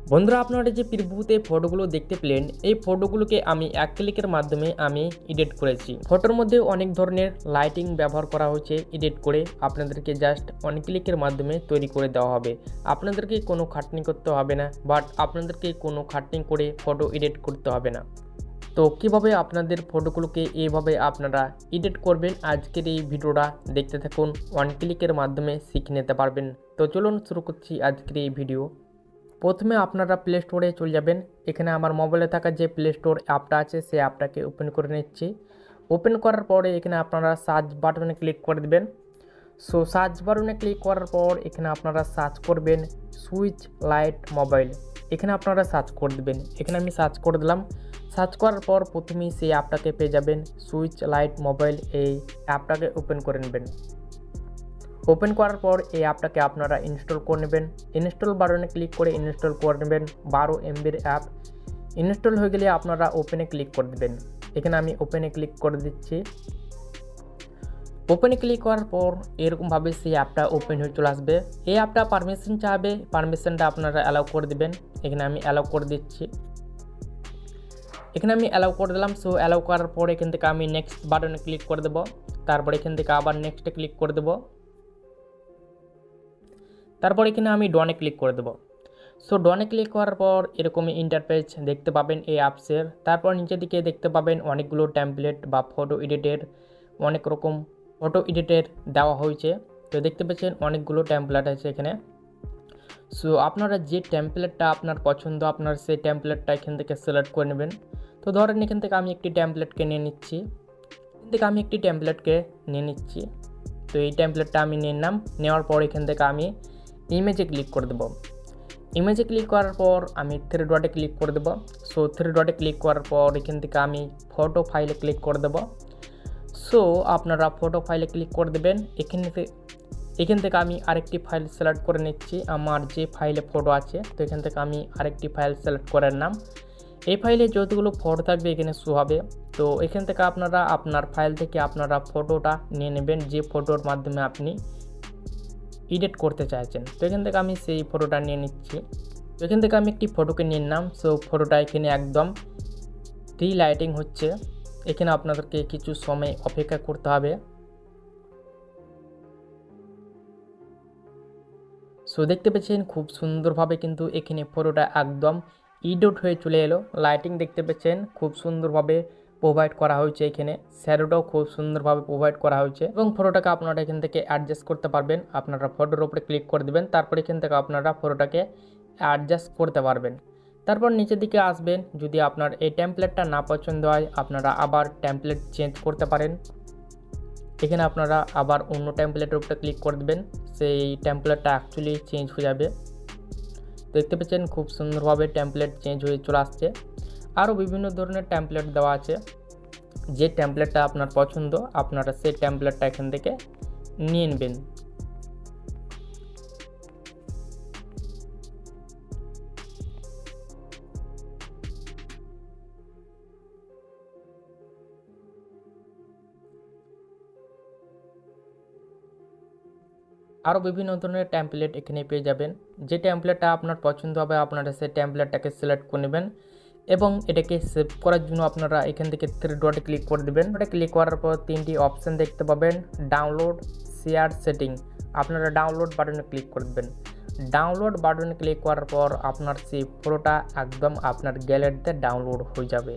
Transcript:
বন্ধুরা, আপনারা যে প্রিভিউতে ফটোগুলো দেখতে পেলেন, এই ফটোগুলোকে আমি এক ক্লিকের মাধ্যমে আমি এডিট করেছি। ফটোর মধ্যে অনেক ধরনের লাইটিং ব্যবহার করা হয়েছে এডিট করে, আপনাদেরকে জাস্ট অন ক্লিকের মাধ্যমে তৈরি করে দেওয়া হবে। আপনাদেরকে কোনো খাটনি করতে হবে না, বাট আপনাদেরকে কোনো খাটনি করে ফটো এডিট করতে হবে না। তো কিভাবে আপনাদের ফটোগুলোকে এইভাবে আপনারা এডিট করবেন, আজকের এই ভিডিওটা দেখতে থাকুন, ওয়ান ক্লিকের মাধ্যমে শিখে নিতে পারবেন। তো চলুন শুরু করছি আজকের এই ভিডিও। প্রথমে আপনারা প্লে স্টোরে চলে যাবেন। এখানে আমার মোবাইলে থাকা যে প্লে স্টোর অ্যাপটা আছে সেই অ্যাপটাকে ওপেন করে নিচ্ছি। ওপেন করার পরে এখানে আপনারা সার্চ বাটনে ক্লিক করে দেবেন। সো সার্চ বাটনে ক্লিক করার পর এখানে আপনারা সার্চ করবেন সুইচ লাইট মোবাইল। এখানে আপনারা সার্চ করে দেবেন। এখানে আমি সার্চ করে দিলাম। সার্চ করার পর প্রথমেই সেই অ্যাপটাকে পেয়ে যাবেন, সুইচ লাইট মোবাইল। এই অ্যাপটাকে ওপেন করে নেবেন। ওপেন করার পর এই অ্যাপটাকে আপনারা ইনস্টল করে নেবেন। ইনস্টল বাটনে ক্লিক করে ইনস্টল করে নেবেন। 12 MBর অ্যাপ ইনস্টল হয়ে গেলে আপনারা ওপেনে ক্লিক করে দেবেন। এখানে আমি ওপেনে ক্লিক করে দিচ্ছি। ওপেনে ক্লিক করার পর এরকমভাবে সেই অ্যাপটা ওপেন হয়ে চলে আসবে। এই অ্যাপটা পারমিশন চাইবে, পারমিশনটা আপনারা অ্যালাউ করে দেবেন। এখানে আমি অ্যালাউ করে দিচ্ছি। এখানে আমি অ্যালাউ করে দিলাম। সো অ্যালাউ করার পর এখান থেকে আমি নেক্সট বাটনে ক্লিক করে দেবো। তারপর এখান থেকে আবার নেক্সটে ক্লিক করে দেবো। তারপর এখানে আমি ডনে ক্লিক করে দেবো। সো ডনে ক্লিক করার পর এরকমই ইন্টারফেস দেখতে পাবেন এই অ্যাপসের। তারপর নিচের দিকে দেখতে পাবেন অনেকগুলো টেমপ্লেট বা ফটো এডিটের, অনেক রকম ফটো এডিটের দেওয়া হয়েছে। তো দেখতে পাচ্ছেন অনেকগুলো টেমপ্লেট আছে এখানে। সো আপনারা যে টেমপ্লেটটা আপনার পছন্দ, আপনার সেই টেমপ্লেটটা এখান থেকে সিলেক্ট করে নেবেন। তো ধরেন এখান থেকে আমি একটি টেমপ্লেটকে নিয়ে নিচ্ছি। তো এই টেমপ্লেটটা আমি নিয়ে নিলাম। নেওয়ার পর এখান থেকে আমি ইমেজে ক্লিক করে দেবো। ইমেজে ক্লিক করার পর আমি থ্রি ডটে ক্লিক করে দেবো। সো থ্রি ডটে ক্লিক করার পর এখান থেকে আমি ফটো ফাইলে ক্লিক করে দেবো। সো আপনারা ফটো ফাইলে ক্লিক করে দেবেন। এখান থেকে আমি আরেকটি ফাইল সিলেক্ট করে নিচ্ছি, আমার যে ফাইলে ফটো আছে। তো এখান থেকে আমি আরেকটি ফাইল সিলেক্ট করে নিলাম। এই ফাইলে যতগুলো ফটো থাকবে এখানে শো হবে। তো এখান থেকে আপনারা আপনার ফাইল থেকে আপনারা ফটোটা নিয়ে নেবেন, যে ফটোর মাধ্যমে আপনি এডিট করতে চাইছেন। তো এখান থেকে আমি সেই ফটোটা নিয়ে নিচ্ছি। তো এখান থেকে আমি একটি ফটোকে নিয়ে নিলাম। সো ফটোটা এখানে একদম প্রি লাইটিং হচ্ছে। এখানে আপনাদেরকে কিছু সময় অপেক্ষা করতে হবে। সো দেখতে পাচ্ছেন খুব সুন্দরভাবে কিন্তু এখানে ফটোটা একদম এডিট হয়ে চলে এলো। লাইটিং দেখতে পাচ্ছেন খুব সুন্দরভাবে প্রোভাইড করা হয়েছে। এখানে শ্যাডোটাও খুব সুন্দরভাবে প্রোভাইড করা হয়েছে এবং ফটোটাকে আপনারা এখান থেকে অ্যাডজাস্ট করতে পারবেন। আপনারা ফটোর উপরে ক্লিক করে দেবেন, তারপর এখান থেকে আপনারা ফটোটাকে অ্যাডজাস্ট করতে পারবেন। তারপর নিচের দিকে আসবেন। যদি আপনার এই টেমপ্লেটটা না পছন্দ হয়, আপনারা আবার টেমপ্লেট চেঞ্জ করতে পারেন। এখানে আপনারা আবার অন্য টেমপ্লেটের উপরে ক্লিক করে দেবেন, সেই টেমপ্লেটটা অ্যাকচুয়ালি চেঞ্জ হয়ে যাবে। দেখতে পাচ্ছেন খুব সুন্দরভাবে টেমপ্লেট চেঞ্জ হয়ে চলে আসছে। আরও বিভিন্ন ধরনের টেমপ্লেট দেওয়া আছে। যে টেমপ্লেটটা আপনার পছন্দ আপনারা সেই টেমপ্লেটটা এখান থেকে নিয়ে নেবেন। আরও বিভিন্ন ধরনের টেমপ্লেট এখানে পেয়ে যাবেন। যে টেমপ্লেটটা আপনার পছন্দ হবে আপনারা সেই টেমপ্লেটটাকে সিলেক্ট করে নেবেন এবং এটাকে সেভ করার জন্য আপনারা এখান থেকে থ্রি ডটে ক্লিক করে দেবেন। ওটা ক্লিক করার পর তিনটি অপশান দেখতে পাবেন, ডাউনলোড, শেয়ার, সেটিং। আপনারা ডাউনলোড বাটনে ক্লিক করে দেবেন। ডাউনলোড বাটনে ক্লিক করার পর আপনার সেই ফটোটা একদম আপনার গ্যালারিতে ডাউনলোড হয়ে যাবে।